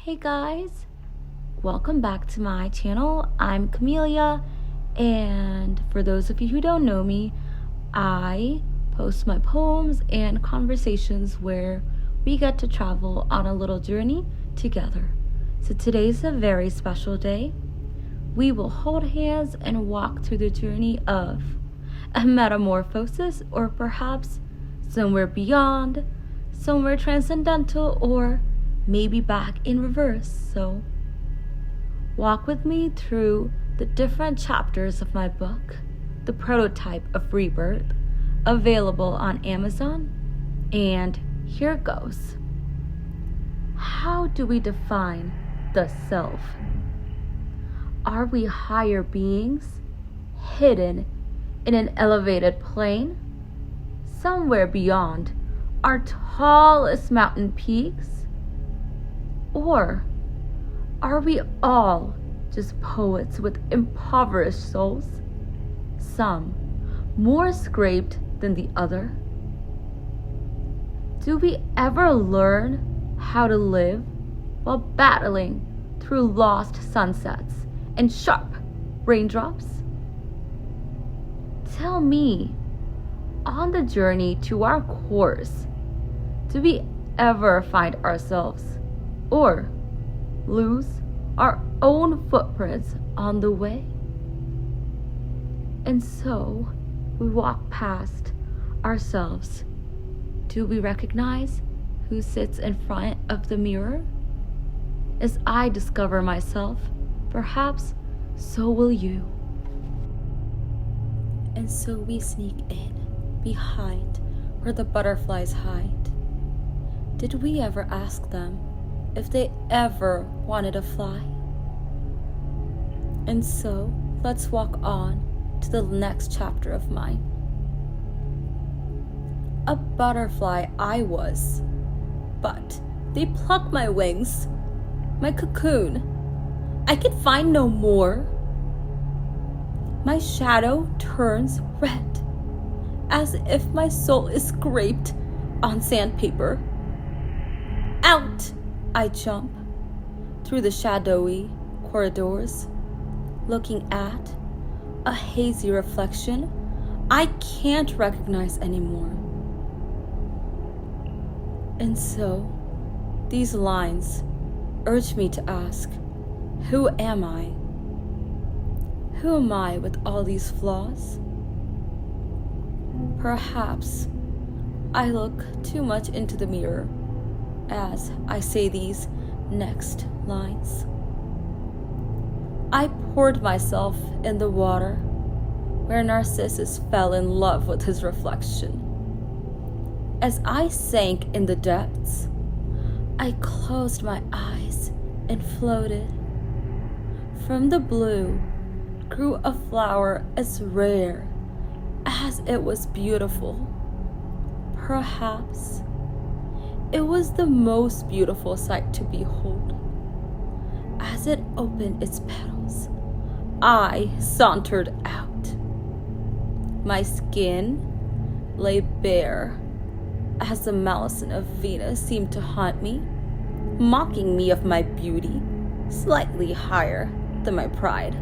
Hey guys, welcome back to my channel. I'm Camelia, and for those of you who don't know me, I post my poems and conversations where we get to travel on a little journey together. So today's a very special day. We will hold hands and walk through the journey of a metamorphosis, or perhaps somewhere beyond, somewhere transcendental, or maybe back in reverse. So walk with me through the different chapters of my book, The Prototype of Rebirth, available on Amazon. And here it goes. How do we define the self? Are we higher beings, hidden in an elevated plane, somewhere beyond our tallest mountain peaks? Or are we all just poets with impoverished souls, some more scraped than the other? Do we ever learn how to live while battling through lost sunsets and sharp raindrops? Tell me, on the journey to our course, do we ever find ourselves or lose our own footprints on the way? And so we walk past ourselves. Do we recognize who sits in front of the mirror? As I discover myself, perhaps so will you. And so we sneak in behind where the butterflies hide. Did we ever ask them if they ever wanted to fly? And so let's walk on to the next chapter of mine. A butterfly I was, but they plucked my wings, my cocoon. I could find no more. My shadow turns red, as if my soul is scraped on sandpaper. Out! I jump through the shadowy corridors, looking at a hazy reflection I can't recognize anymore. And so, these lines urge me to ask, who am I? Who am I with all these flaws? Perhaps I look too much into the mirror as I say these next lines. I poured myself in the water where Narcissus fell in love with his reflection. As I sank in the depths, I closed my eyes and floated. From the blue grew a flower as rare as it was beautiful. Perhaps it was the most beautiful sight to behold. As it opened its petals, I sauntered out. My skin lay bare as the malison of Venus seemed to haunt me, mocking me of my beauty, slightly higher than my pride.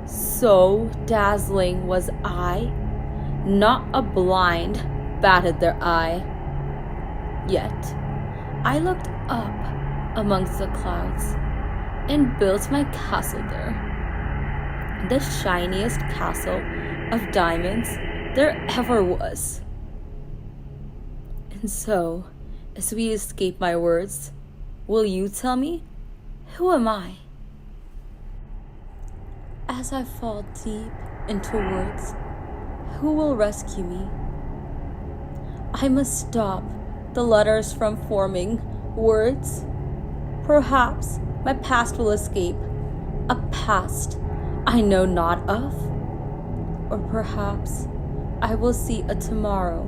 So dazzling was I, not a blind batted their eye. Yet I looked up amongst the clouds and built my castle there, the shiniest castle of diamonds there ever was. And so, as we escape my words, will you tell me, who am I? As I fall deep into words, who will rescue me? I must stop the letters from forming words. Perhaps my past will escape, a past I know not of. Or perhaps I will see a tomorrow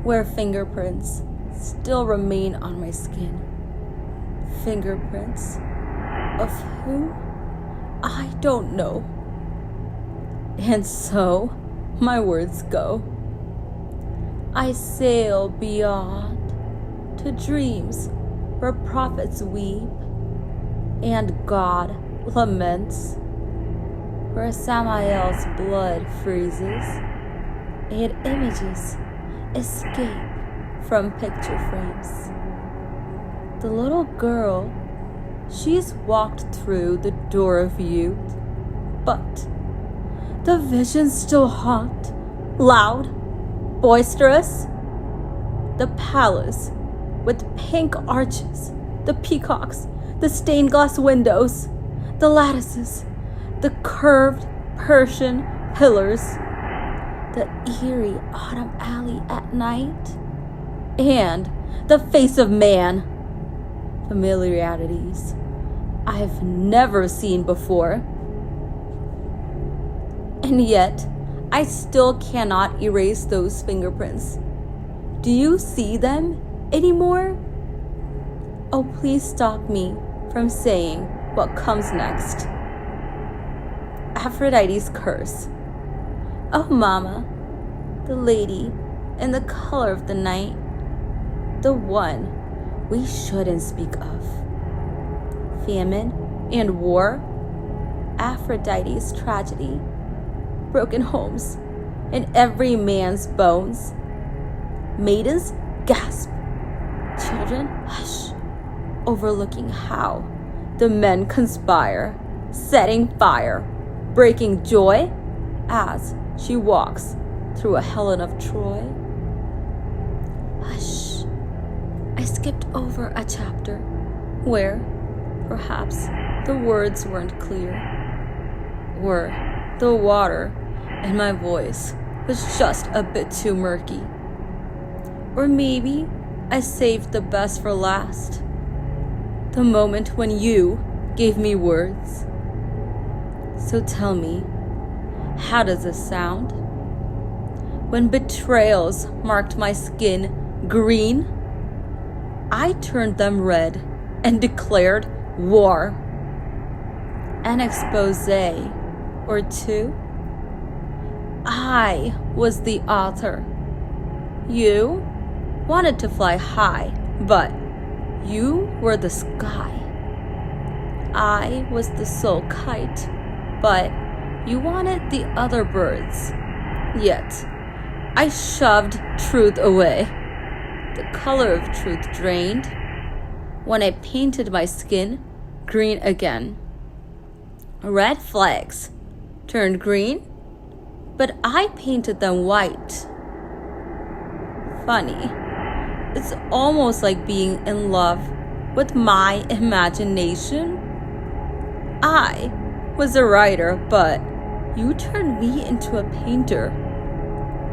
where fingerprints still remain on my skin. Fingerprints of who? I don't know. And so my words go. I sail beyond to dreams where prophets weep and God laments, where Samael's blood freezes and images escape from picture frames. The little girl, she's walked through the door of youth, but the visions still haunt, loud, boisterous. The palace with pink arches, the peacocks, the stained glass windows, the lattices, the curved Persian pillars, the eerie autumn alley at night, and the face of man. Familiarities I've never seen before. And yet, I still cannot erase those fingerprints. Do you see them anymore? Oh, please stop me from saying what comes next. Aphrodite's curse. Oh, Mama, the lady in the color of the night, the one we shouldn't speak of. Famine and war, Aphrodite's tragedy, broken homes in every man's bones. Maidens gasp, children hush, overlooking how the men conspire, setting fire, breaking joy as she walks through a Helen of Troy. Hush. I skipped over a chapter where perhaps the words weren't clear, or the water in my voice was just a bit too murky. Or maybe I saved the best for last, the moment when you gave me words. So tell me, how does this sound? When betrayals marked my skin green, I turned them red and declared war. An expose or two. I was the author. You wanted to fly high, but you were the sky. I was the sole kite, but you wanted the other birds. Yet, I shoved truth away. The color of truth drained when I painted my skin green again. Red flags turned green, but I painted them white. Funny, it's almost like being in love with my imagination. I was a writer, but you turned me into a painter.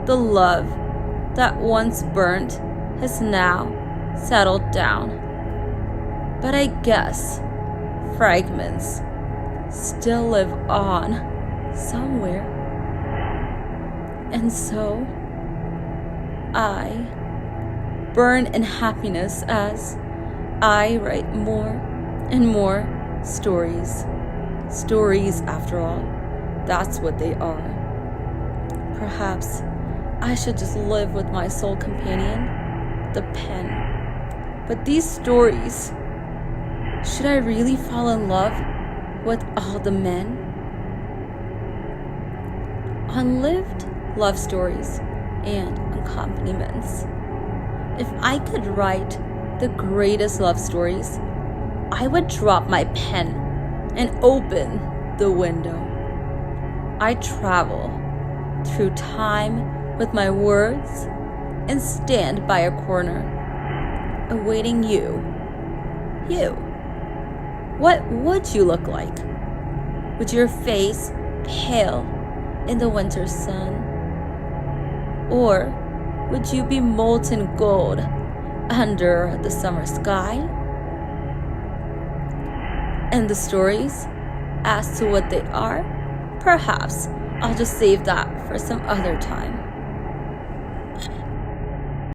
The love that once burnt has now settled down. But I guess fragments still live on somewhere. And so I burn in happiness as I write more and more stories. Stories, after all, that's what they are. Perhaps I should just live with my sole companion, the pen. But these stories, should I really fall in love with all the men? Unlived love stories and accompaniments. If I could write the greatest love stories, I would drop my pen and open the window. I travel through time with my words and stand by a corner, awaiting you. You. What would you look like? Would your face pale in the winter sun? Or would you be molten gold under the summer sky? And the stories, as to what they are, perhaps I'll just save that for some other time.